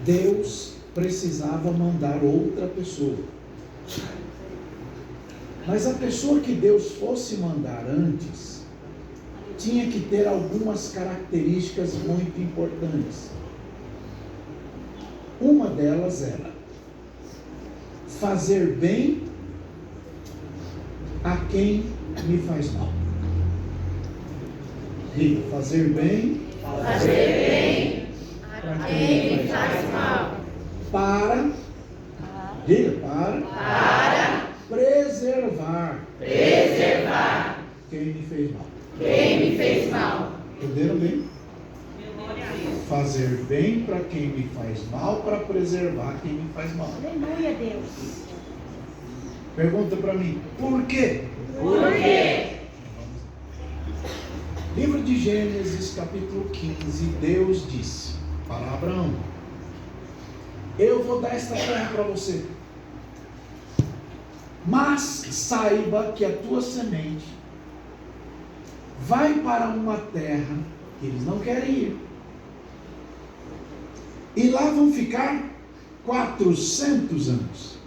Deus precisava mandar outra pessoa. Mas a pessoa que Deus fosse mandar antes tinha que ter algumas características muito importantes. Uma delas era fazer bem a quem me faz mal. Diga, fazer bem a quem me faz mal. Para preservar quem me fez mal. Entenderam bem? Fazer bem para quem me faz mal, para preservar quem me faz mal. Aleluia, Deus. Pergunta para mim, por quê? Por quê? Livro de Gênesis, capítulo 15, Deus disse para Abraão: eu vou dar esta terra para você, mas saiba que a tua semente vai para uma terra que eles não querem ir, e lá vão ficar 400 anos,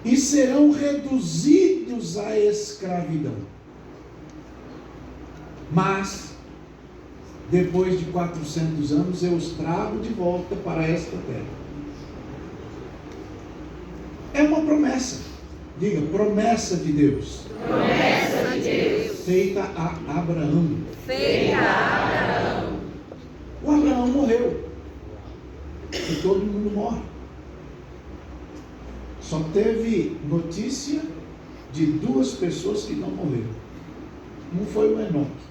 e serão reduzidos à escravidão. Mas, depois de 400 anos, eu os trago de volta para esta terra. É uma promessa. Diga, promessa de Deus. Promessa de Deus. Feita a Abraão. O Abraão morreu. E todo mundo morre. Só teve notícia de 2 pessoas que não morreram. Um foi o Enoque.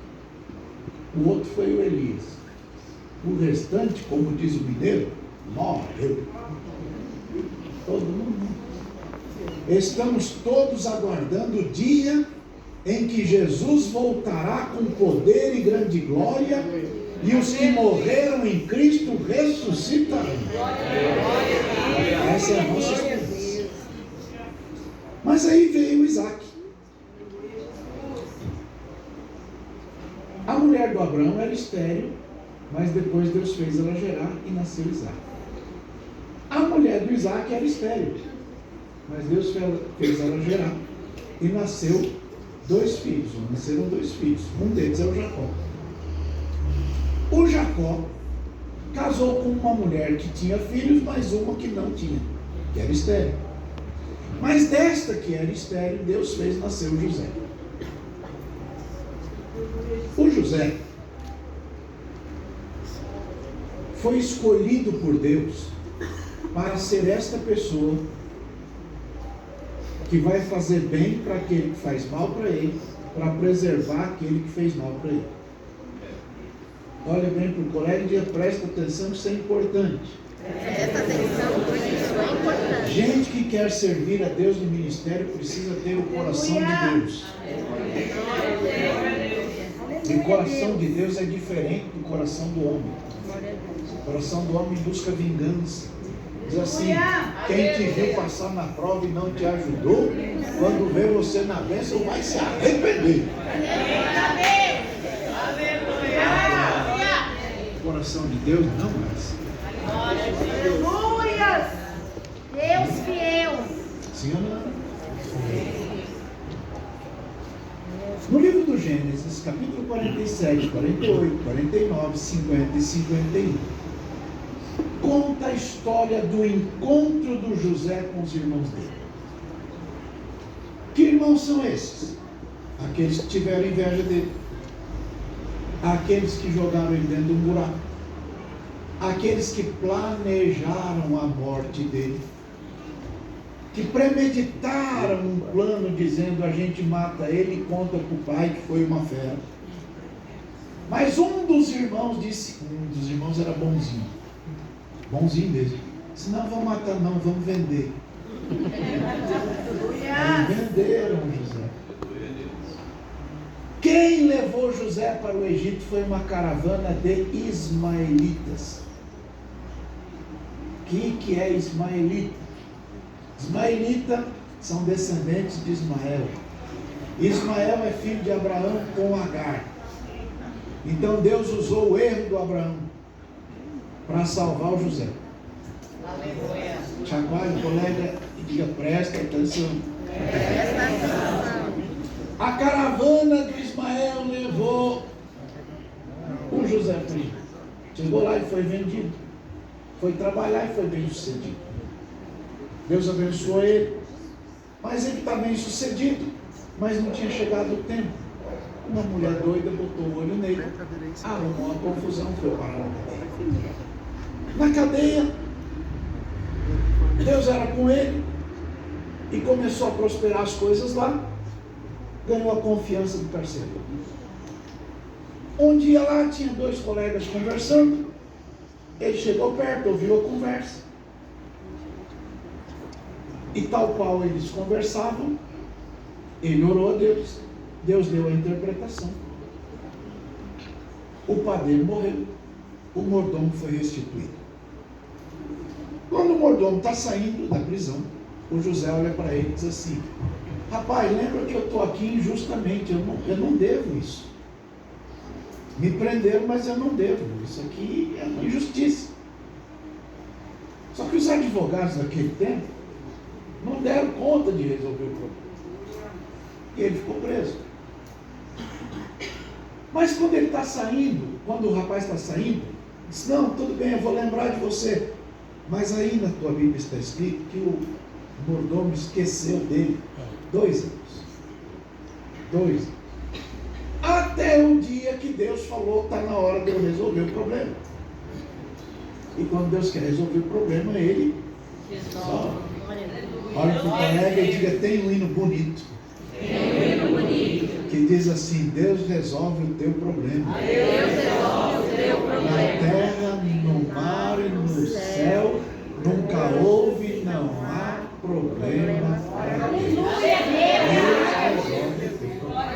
O outro foi o Elias. O restante, como diz o mineiro, morreu. Todo mundo morreu. Estamos todos aguardando o dia em que Jesus voltará com poder e grande glória, e os que morreram em Cristo ressuscitarão. Essa é a nossa esperança. Mas aí veio Isaac. A mulher do Abraão era estéril, mas depois Deus fez ela gerar e nasceu Isaac. A mulher do Isaac era estéril, mas Deus fez ela gerar e nasceu 2 filhos, ou nasceram 2 filhos. Um deles é o Jacó. O Jacó casou com uma mulher que tinha filhos, mas uma que não tinha, que era estéril. Mas desta que era estéril, Deus fez nascer o José. O José foi escolhido por Deus para ser esta pessoa que vai fazer bem para aquele que faz mal para ele, para preservar aquele que fez mal para ele. Olha bem para o colega e presta atenção, isso é importante. Presta atenção, porque isso é importante. Gente que quer servir a Deus no ministério precisa ter o coração de Deus. E o coração de Deus é diferente do coração do homem. O coração do homem busca vingança. Diz assim: quem te viu passar na prova e não te ajudou, quando vê você na bênção, vai se arrepender. O coração de Deus não é assim. Aleluia! Deus fiel. Sim ou não? No livro do Gênesis, capítulo 47, 48, 49, 50 e 51, conta a história do encontro do José com os irmãos dele. Que irmãos são esses? Aqueles que tiveram inveja dele, aqueles que jogaram ele dentro de um buraco, aqueles que planejaram a morte dele, que premeditaram um plano dizendo: a gente mata ele e conta para o pai que foi uma fera. Mas um dos irmãos disse, um dos irmãos era bonzinho mesmo, disse: não vamos matar não, vamos vender. Aí venderam José. Quem levou José para o Egito foi uma caravana de ismaelitas. O que é ismaelita? Ismaelita são descendentes de Ismael. Ismael é filho de Abraão com Agar. Então Deus usou o erro do Abraão para salvar o José. Chacoalhe, colega, e diga: presta atenção. Presta atenção. A caravana de Ismael levou o José Primo. Chegou lá e foi vendido. Foi trabalhar e foi bem sucedido. Deus abençoou ele. Mas ele está bem sucedido. Mas não tinha chegado o tempo. Uma mulher doida botou o olho nele, arrumou uma confusão, foi parar na cadeia. Na cadeia, Deus era com ele e começou a prosperar as coisas lá. Ganhou a confiança do carcereiro. Um dia lá tinha dois colegas conversando. Ele chegou perto, ouviu a conversa. E tal qual eles conversavam, ele orou a Deus. Deus deu a interpretação. O padeiro morreu. O mordomo foi restituído. Quando o mordomo está saindo da prisão, o José olha para ele e diz assim: rapaz, lembra que eu estou aqui injustamente, eu não devo isso. Me prenderam, mas eu não devo. Isso aqui é uma injustiça. Só que os advogados daquele tempo não deram conta de resolver o problema. E ele ficou preso. Mas quando ele está saindo, quando o rapaz está saindo, diz: não, tudo bem, eu vou lembrar de você. Mas aí na tua Bíblia está escrito que o mordomo esqueceu dele 2 anos. 2 anos. Até o dia que Deus falou: está na hora de eu resolver o problema. E quando Deus quer resolver o problema, ele resolve. Olha para o colega e diga: tem um hino bonito. Que diz assim: Deus resolve o teu problema. Deus resolve o teu problema. Na terra, no mar e no céu, nunca houve, não há problema para Deus. Deus resolve o teu problema.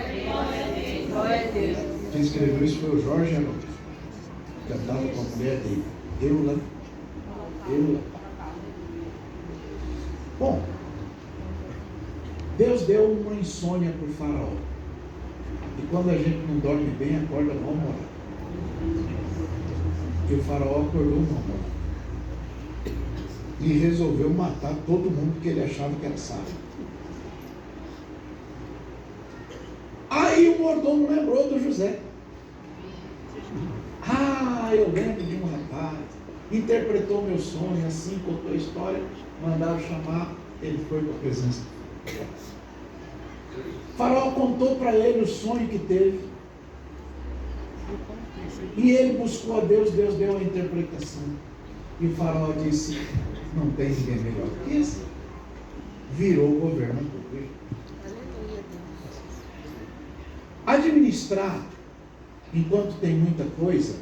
Quem escreveu isso foi o Jorge Arão. Cantava com a mulher dele. Eula. Bom, Deus deu uma insônia para o faraó. E quando a gente não dorme bem, acorda mal-humorado. E o faraó acordou mal-humorado. E resolveu matar todo mundo que ele achava que era sábio. Aí o mordomo lembrou do José. Eu lembro de um rapaz, interpretou meu sonho, assim, contou a história, mandaram chamar, ele foi para a presença. O faraó contou para ele o sonho que teve. E ele buscou a Deus, Deus deu a interpretação. E o faraó disse: não tem ninguém melhor que esse. Virou o governador. Administrar, enquanto tem muita coisa,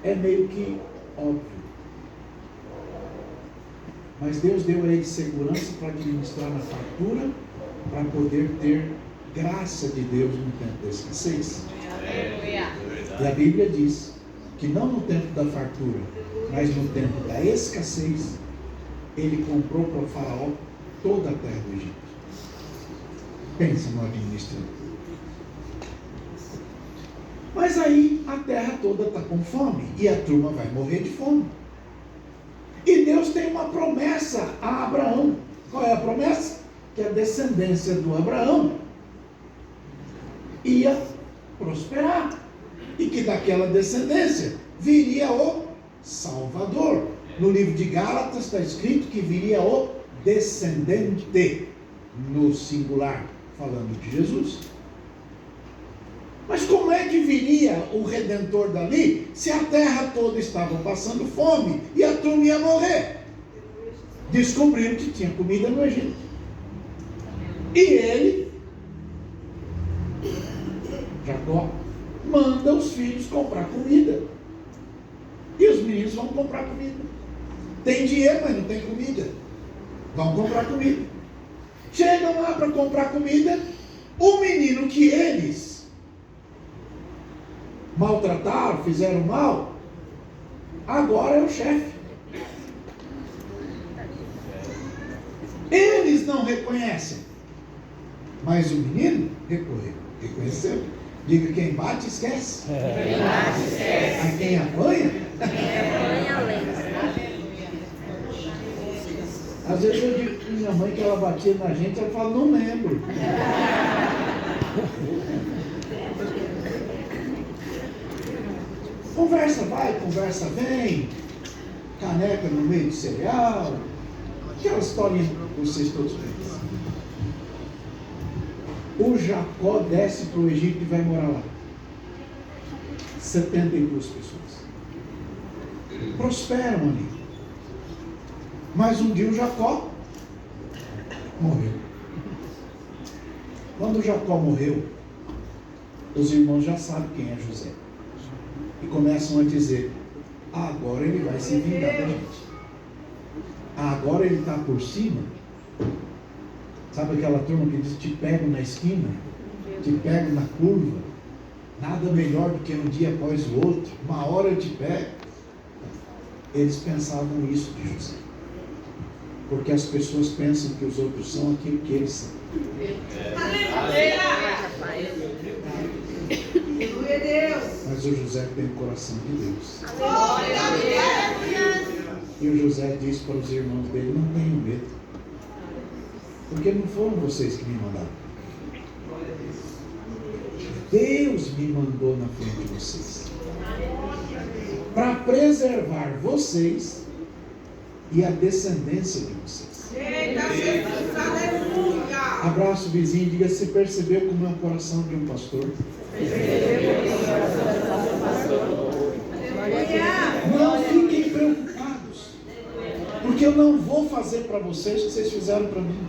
é meio que óbvio. Mas Deus deu a ele segurança para administrar na fartura, para poder ter graça de Deus no tempo da escassez. E a Bíblia diz que não no tempo da fartura, mas no tempo da escassez, ele comprou para o faraó toda a terra do Egito. Pensa no administrador. Mas aí a terra toda está com fome e a turma vai morrer de fome. E Deus tem uma promessa a Abraão. Qual é a promessa? Que a descendência do Abraão ia prosperar. E que daquela descendência viria o Salvador. No livro de Gálatas está escrito que viria o descendente, no singular, falando de Jesus. Mas como é que viria o Redentor dali, se a terra toda estava passando fome e a turma ia morrer? Descobriram que tinha comida no Egito. E ele, Jacó, manda os filhos comprar comida. E os meninos vão comprar comida. Tem dinheiro, mas não tem comida. Vão comprar comida. Chegam lá para comprar comida. O menino que eles maltrataram, fizeram mal, agora é o chefe. Eles não reconhecem, mas o menino reconheceu. Diga: quem bate esquece. A quem apanha Às vezes eu digo para minha mãe que ela batia na gente, ela fala, não lembro. Conversa vai, conversa vem, caneca no meio do cereal, aquela historinha que vocês todos conhecem. O Jacó desce para o Egito e vai morar lá. 72 pessoas. Prosperam ali. Mas um dia o Jacó morreu. Quando o Jacó morreu, os irmãos já sabem quem é José. E começam a dizer, agora ele vai se vingar da gente. Agora ele está por cima. Sabe aquela turma que diz, te pego na esquina, te pego na curva, nada melhor do que um dia após o outro, uma hora eu te pego. Eles pensavam isso de José. Porque as pessoas pensam que os outros são aquilo que eles são. Mas o José tem o coração de Deus. E o José disse para os irmãos dele, não tenham medo. Porque não foram vocês que me mandaram. Deus me mandou na frente de vocês. Para preservar vocês e a descendência de vocês. Abraça o vizinho e diga, você percebeu como é o coração de um pastor? Não fiquem preocupados, porque eu não vou fazer para vocês o que vocês fizeram para mim.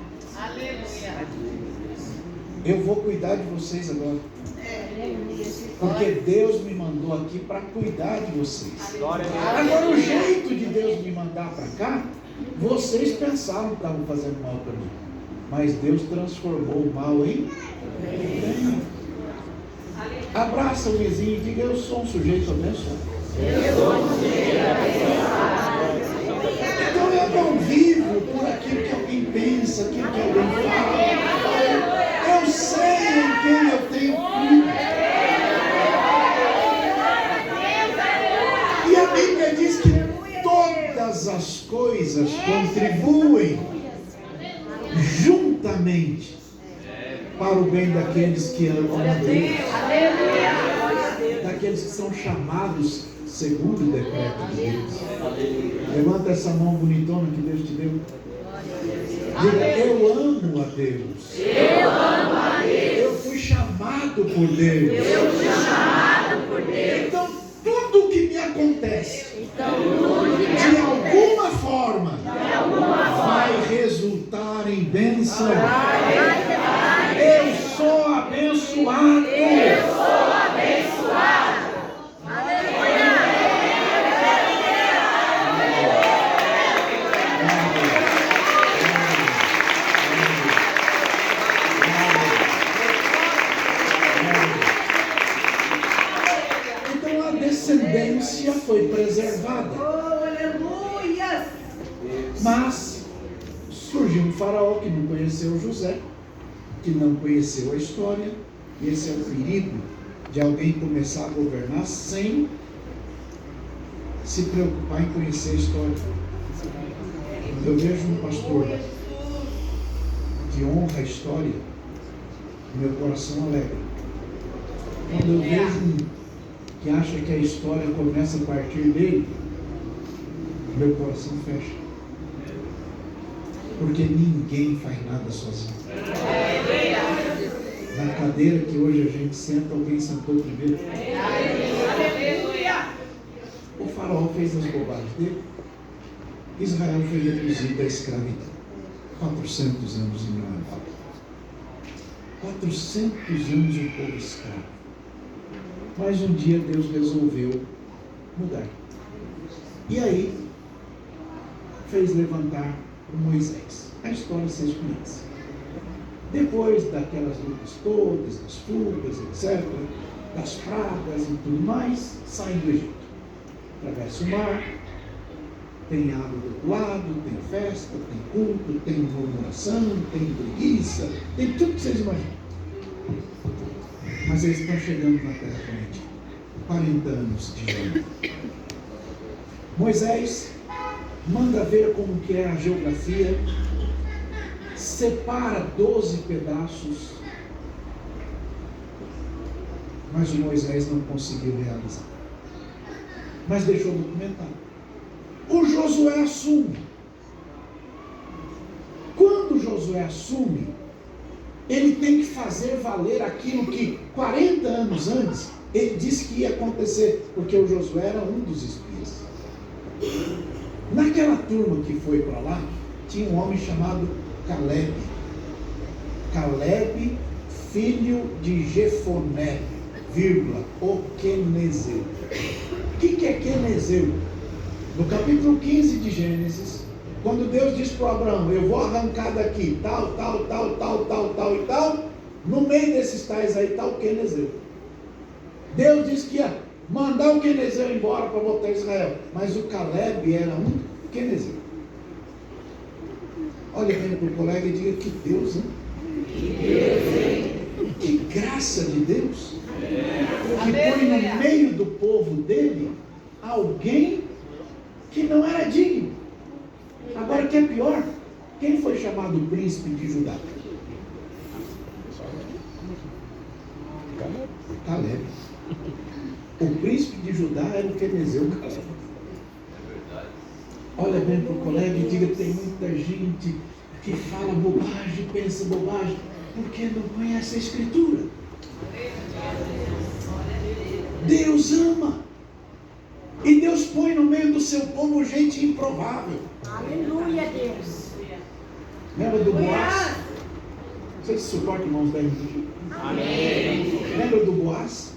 Eu vou cuidar de vocês agora. Porque Deus me mandou aqui para cuidar de vocês. Agora o jeito de Deus me mandar para cá, vocês pensaram que estavam fazendo mal para mim. Mas Deus transformou o mal em bem. Abraça o vizinho e diga, eu sou um sujeito abençoado. Então eu não vivo por aquilo que alguém pensa, aquilo que alguém fala. Eu sei em quem eu tenho crido. E a Bíblia diz que todas as coisas contribuem juntamente para o bem daqueles que amam a Deus, daqueles que são chamados segundo o decreto de Deus. Levanta essa mão bonitona que Deus te deu. Diga, eu amo a Deus. Eu fui chamado por Deus. Então tudo que me acontece, de alguma forma, vai resultar em bênção. Eu sou abençoado. Então a descendência foi preservada. Mas surgiu um faraó que não conheceu José, que não conheceu a história, e esse é o perigo de alguém começar a governar sem se preocupar em conhecer a história. Quando eu vejo um pastor que honra a história, meu coração alegra. Quando eu vejo um que acha que a história começa a partir dele, meu coração fecha. Porque ninguém faz nada sozinho. Na cadeira que hoje a gente senta, alguém sentou primeiro. O faraó fez as bobagens dele. Israel foi reduzido à escravidão. 400 anos em Israel. 400 anos o povo escravo. Mas um dia Deus resolveu mudar. E aí fez levantar o Moisés. A história vocês conhecem. Depois daquelas lutas todas, das fugas, etc., das pragas e tudo mais, saem do Egito. Atravessa o mar, tem água do outro lado, tem festa, tem culto, tem murmuração, tem preguiça, tem tudo que vocês imaginam. Mas eles estão chegando na terra prometida. 40 anos de jornada. Moisés manda ver como que é a geografia, separa 12 pedaços, mas o Moisés não conseguiu realizar. Mas deixou documentado. O Josué assume. Quando Josué assume, ele tem que fazer valer aquilo que 40 anos antes ele disse que ia acontecer, porque o Josué era um dos espias. Naquela turma que foi para lá, tinha um homem chamado Caleb. Caleb, filho de Jefoné, o Quenezeu. O que é Quenezeu? No capítulo 15 de Gênesis, quando Deus diz para Abraão, eu vou arrancar daqui tal, e tal, no meio desses tais aí está o Quenezeu. Deus disse que ia mandar o Quenezeu embora para botar Israel, mas o Caleb era um Quenezeu. Olha bem para o colega e diga, que Deus, hein? Que graça de Deus, que põe no meio do povo dele alguém que não era digno. Agora, o que é pior, quem foi chamado príncipe de Judá? Caleb. O príncipe de Judá era o Quenezeu Caleb. Olha bem para o colega e diga, tem muita gente que fala bobagem, pensa bobagem, porque não conhece a Escritura. Deus ama. E Deus põe no meio do seu povo gente improvável. Aleluia, Deus. Lembra do Boaz? Vocês suportam, irmãos, da igreja? Amém. Lembra do Boaz?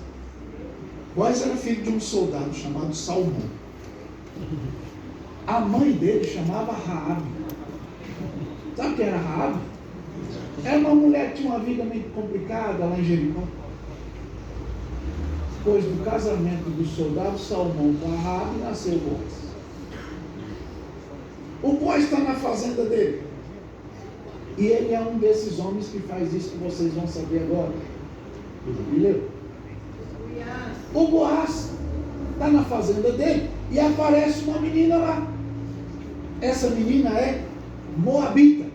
Boaz era filho de um soldado chamado Salmão. A mãe dele chamava Raabe. Sabe quem era Raabe? Era uma mulher que tinha uma vida meio complicada lá em Jericó. Depois do casamento do soldado Salmão com a Raabe, nasceu Boaz. O Boaz está na fazenda dele. E ele é um desses homens que faz isso que vocês vão saber agora. O jubileu. O Boaz está na fazenda dele e aparece uma menina lá. Essa menina é moabita.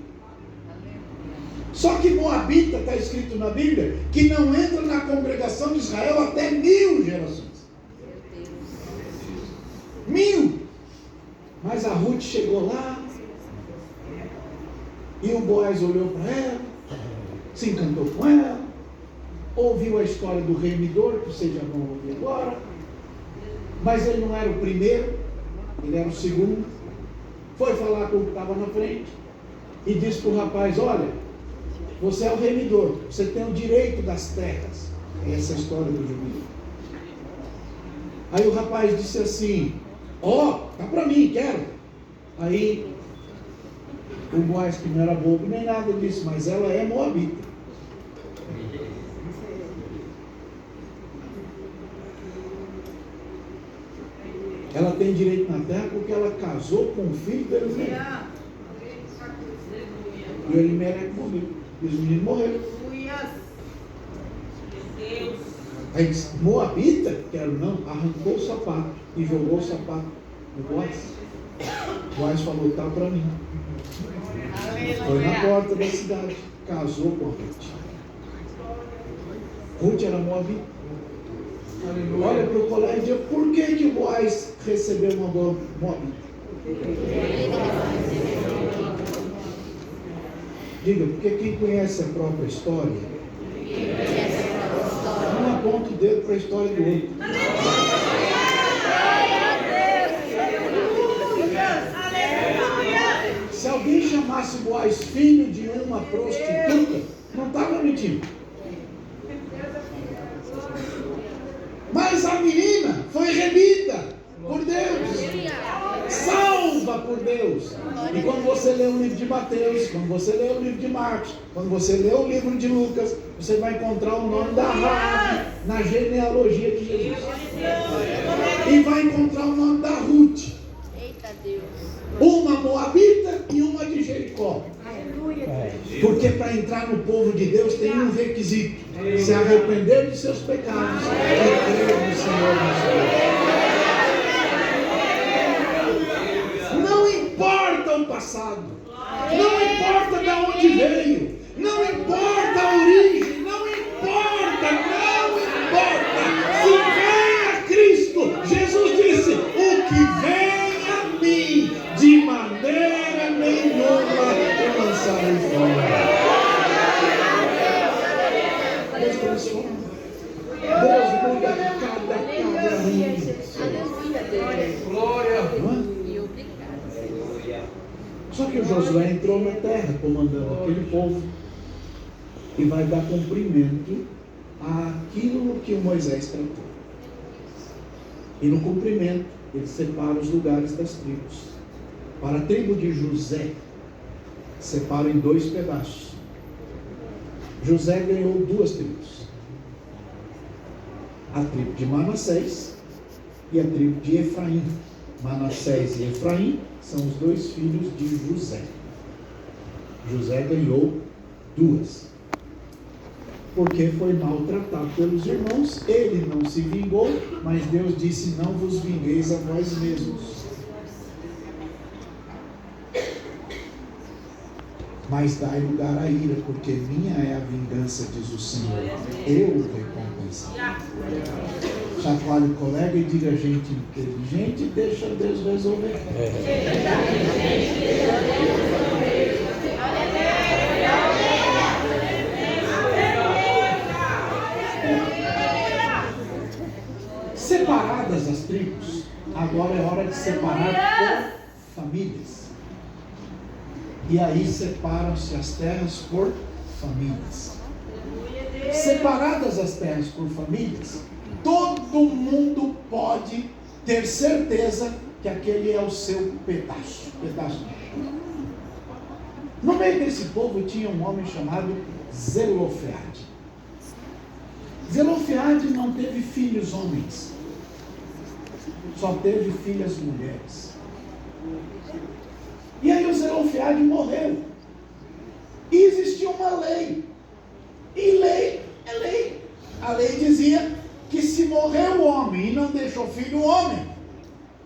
Só que moabita está escrito na Bíblia que não entra na congregação de Israel até 1000 gerações. 1000. Mas a Ruth chegou lá e o Boaz olhou para ela, se encantou com ela, ouviu a história do remidor, que vocês já vão ouvir agora, mas ele não era o primeiro, ele era o segundo. Foi falar com o que estava na frente e disse para o rapaz, olha, você é o remidor, você tem o direito das terras. Essa é a história do jubileu. Aí o rapaz disse assim, tá para mim, quero. Aí o Boaz, que não era bobo nem nada, disse, mas ela é moabita. Ela tem direito na terra porque ela casou com o filho do Elimelec. E o Elimelec morreu. E os meninos morreram. Aí disse, moabita? Quero não. Arrancou o sapato e jogou o sapato no Boaz. O Boaz falou, tá para mim. Foi na porta da cidade. Casou com a Ruth. Ruth era moabita. Olha para o colega e diz, por que o Boaz recebeu uma boa moabita? Diga, porque quem conhece a própria história não aponta o dedo para a história do outro. Se alguém chamasse Boaz filho de uma prostituta, não estava mentindo. Mas a menina foi remida por Deus, salva por Deus. E quando você lê o livro de Mateus, quando você lê o livro de Marcos, quando você lê o livro de Lucas, você vai encontrar o nome da Raabe na genealogia de Jesus. E vai encontrar o nome da Ruth. Eita Deus. Uma moabita e uma de Jericó. Porque para entrar no povo de Deus tem um requisito: se arrepender de seus pecados e crer no Senhor Jesus. Não passado. Não importa de onde veio. Não importa a origem. Não importa. Se vem a Cristo, Jesus disse: o que vem a mim, de maneira nenhuma eu lançarei fora. Deus transforma. Deus muda cada glória. E obrigado. Só que o Josué entrou na terra comandando aquele povo e vai dar cumprimento àquilo que o Moisés tratou. E no cumprimento ele separa os lugares das tribos. Para a tribo de José, separa em 2 pedaços. José ganhou 2 tribos: a tribo de Manassés e a tribo de Efraim. Manassés e Efraim são os 2 filhos de José. José ganhou 2, porque foi maltratado pelos irmãos. Ele não se vingou, mas Deus disse: não vos vingueis a vós mesmos, mas dai lugar à ira, porque minha é a vingança, diz o Senhor, eu o recompensarei. Chacoalhe o colega e diga: gente inteligente, deixa Deus resolver. Separadas as tribos, agora é hora de separar por famílias. E aí separam-se as terras por famílias. Separadas as terras por famílias, todo mundo pode ter certeza que aquele é o seu pedaço de chão. No meio desse povo tinha um homem chamado Zelofeade. Zelofeade não teve filhos homens, só teve filhas mulheres. E aí o Zelofeade morreu. E existia uma lei. E lei é lei. A lei dizia que se morreu o homem e não deixou filho homem,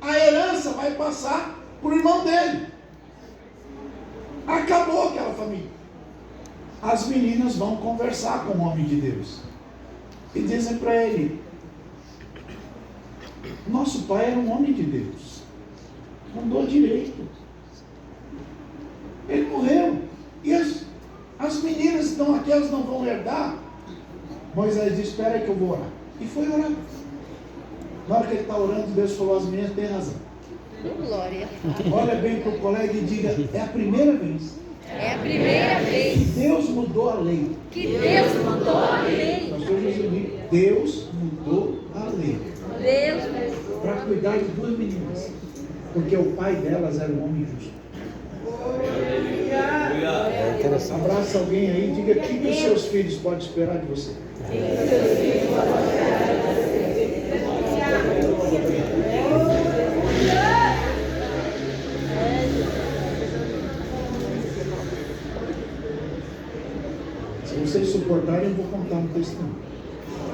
a herança vai passar para o irmão dele. Acabou aquela família. As meninas vão conversar com o homem de Deus e dizem para ele: nosso pai era um homem de Deus, mandou direito, ele morreu, e as meninas estão aqui, elas não vão herdar. Moisés disse: espera aí que eu vou orar. E foi orar. Na hora que ele está orando, Deus falou: as meninas têm razão. Glória. Olha bem para o colega e diga: é a primeira vez É a primeira que vez Deus mudou a lei. que Deus mudou a lei. Pastor Jesus, Deus mudou a lei Deus para cuidar de 2 meninas, porque o pai delas era um homem justo. Abraça alguém aí e diga: o que os seus filhos podem esperar de você? Se vocês suportarem, eu vou contar um testemunho.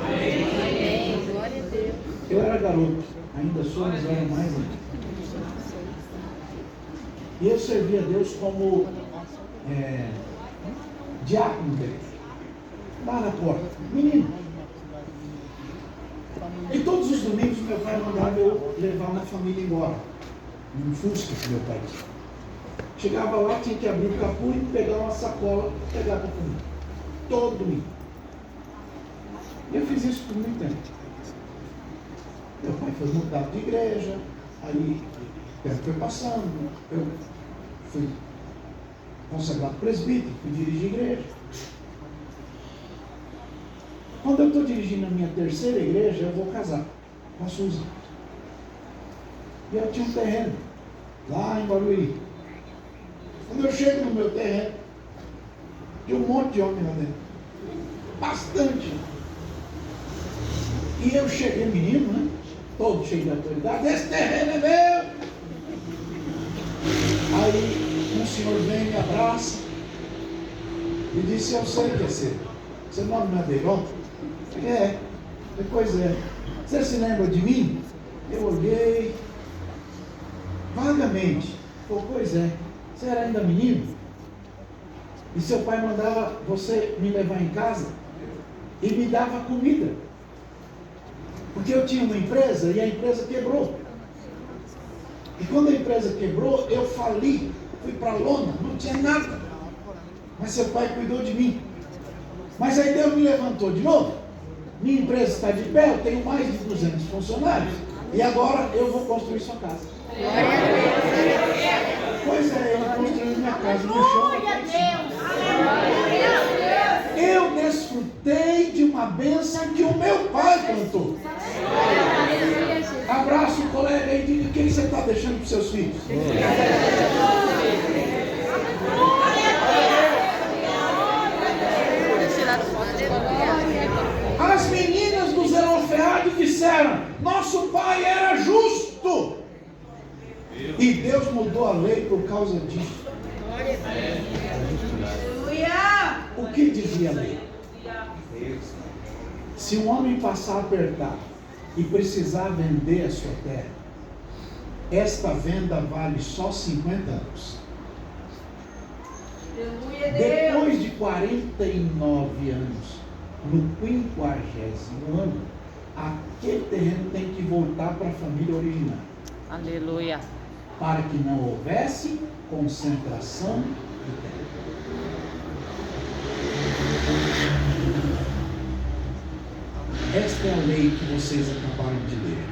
Amém. Glória a Deus. Eu era garoto, ainda sou, mas era mais ainda. E eu servia a Deus como diácono dele, lá na porta, menino. E todos os domingos meu pai mandava eu levar uma família embora, num Fusca que meu pai tinha. Chegava lá, tinha que abrir o capô e pegar uma sacola e pegar para comer. Todo domingo. E eu fiz isso por muito tempo. Meu pai foi mudado de igreja, aí o tempo foi passando, eu fui consagrado presbítero, fui dirigir igreja. Quando eu estou dirigindo a minha 3ª igreja, eu vou casar com a Suzy. E eu tinha um terreno lá em Barueri. Quando eu chego no meu terreno, tinha um monte de homem lá dentro. Bastante. E eu cheguei, menino, né? Todo cheio de autoridade: esse terreno é meu. Aí um senhor vem, me abraça e disse: eu sei que é seu. Seu nome não é Deirão? É. Pois é. Você se lembra de mim? Eu olhei vagamente. Falei: pois é. Você era ainda menino? E seu pai mandava você me levar em casa e me dava comida. Porque eu tinha uma empresa e a empresa quebrou. E quando a empresa quebrou, eu fali, fui para a lona, não tinha nada. Mas seu pai cuidou de mim. Mas aí Deus me levantou de novo. Minha empresa está de pé, eu tenho mais de 200 funcionários. E agora eu vou construir sua casa. Pois é, eu construí minha casa no chão. Eu desfrutei de uma bênção que o meu pai plantou. Abraça o colega e diga: o que você está deixando para os seus filhos? As meninas do Zelofeade disseram: nosso pai era justo. E Deus mudou a lei por causa disso. O que dizia a lei? Se um homem passar a apertar e precisar vender a sua terra, esta venda vale só 50 anos. Depois de 49 anos, no 50º ano, aquele terreno tem que voltar para a família original. Aleluia. Para que não houvesse concentração de terra. Esta é a lei que vocês acabaram de ler.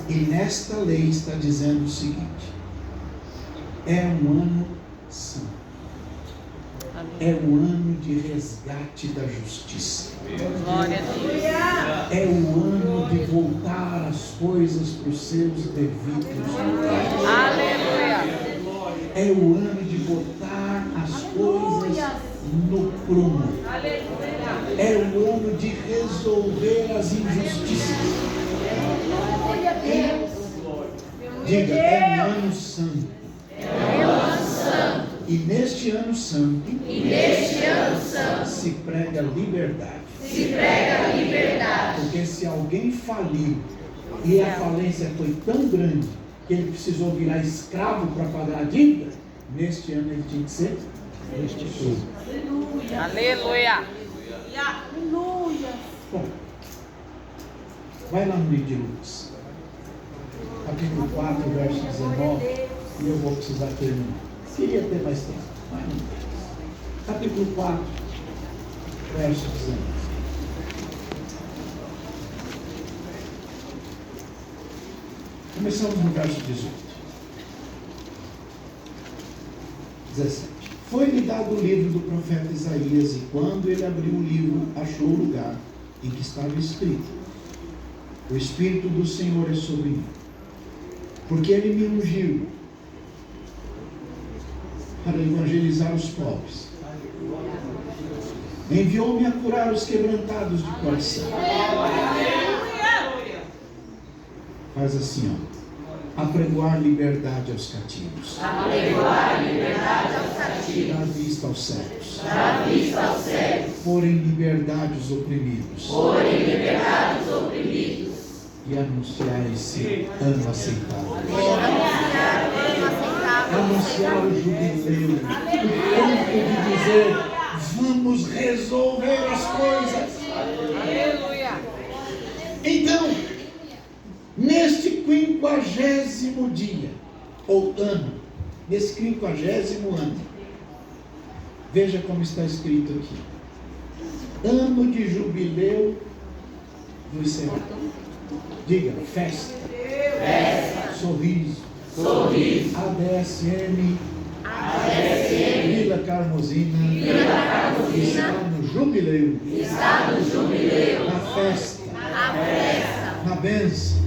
E nesta lei está dizendo o seguinte: é um ano santo. É um ano de resgate da justiça. Glória a Deus. É o ano de voltar as coisas para os seus devidos. Aleluia. É o ano de botar as coisas no prumo. É o ano de resolver as injustiças. Diga: é um ano santo. E neste ano santo, se prega liberdade. Porque se alguém faliu e a falência foi tão grande que ele precisou virar escravo para pagar a dívida, neste ano ele tinha que ser restituído. Aleluia. Bom, vai lá no livro de Lucas, capítulo 4, verso 19, e eu vou precisar terminar. Queria ter mais tempo, mas não tem. Capítulo 4, verso 19. Começamos no verso 18. 17. Foi-lhe dado o livro do profeta Isaías, e quando ele abriu o livro, achou o lugar em que estava escrito: o Espírito do Senhor é sobre mim, porque ele me ungiu para evangelizar os pobres. Enviou-me a curar os quebrantados de coração. Faz assim, ó: apregoar liberdade aos cativos. Dar vista aos cegos. Pôr em liberdade os oprimidos. E anunciar esse ano aceitável. Anunciar o jubileu. O tempo de dizer: vamos resolver as coisas. Aleluia. Então, neste 50º dia, ou ano, nesse 50º ano, veja como está escrito aqui: ano de jubileu do Senhor. Diga: festa, sorriso, ADSM, Vila Carmozina, está no jubileu, na festa, na bênção.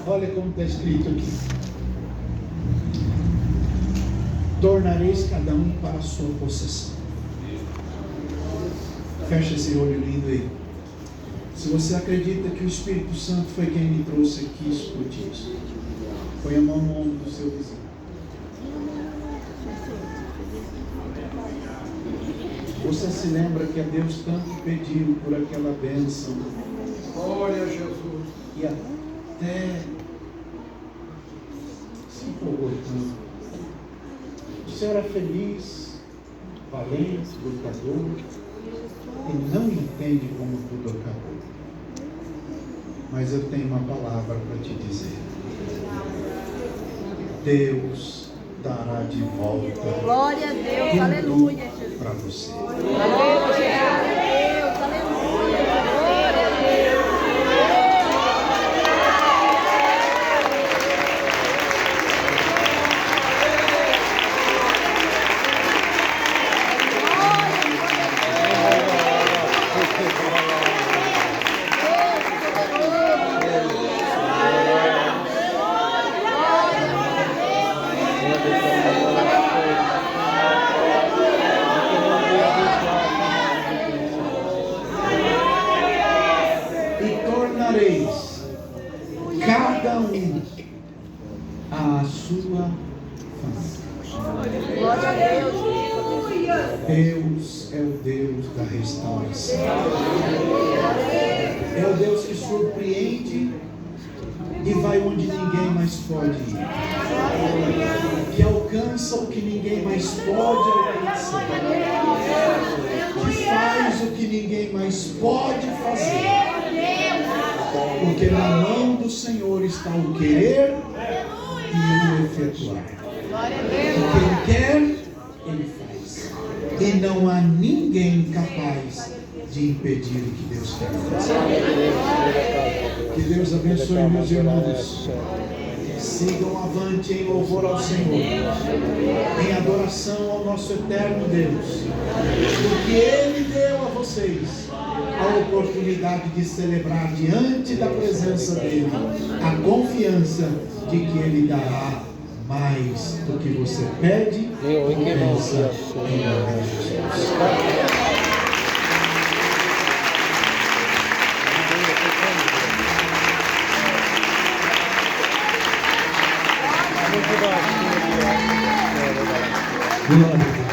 Olha como está escrito aqui: tornareis cada um para a sua possessão. Fecha esse olho lindo aí. Se você acredita que o Espírito Santo foi quem me trouxe aqui, escute isso. Põe a mão no ombro do seu vizinho. Você se lembra que a Deus tanto pediu por aquela bênção? Glória a Jesus. E até se empolgou tanto. Você era feliz, valente, lutador, e não entende como tudo acabou. Mas eu tenho uma palavra para te dizer. Deus dará de volta Glória a Deus, aleluia, Jesus. para você. Glória a Deus, aleluia, glória a Deus. E tornareis cada um à sua família. Glória a Deus. Deus é o Deus da restauração. É o Deus que surpreende e vai onde ninguém mais pode ir. Que alcança o que ninguém mais pode alcançar. Que faz o que ninguém mais pode fazer. Porque na mão do Senhor está o querer e o efetuar. E quem quer, Ele faz. E não há ninguém capaz de impedir o que Deus quer fazer. Que Deus abençoe meus irmãos. Sigam avante em louvor ao Senhor, em adoração ao nosso eterno Deus, porque Ele deu a vocês a oportunidade de celebrar diante da presença dEle a confiança de que Ele dará mais do que você pede ou pensa em nome de Jesus. Glória a Deus.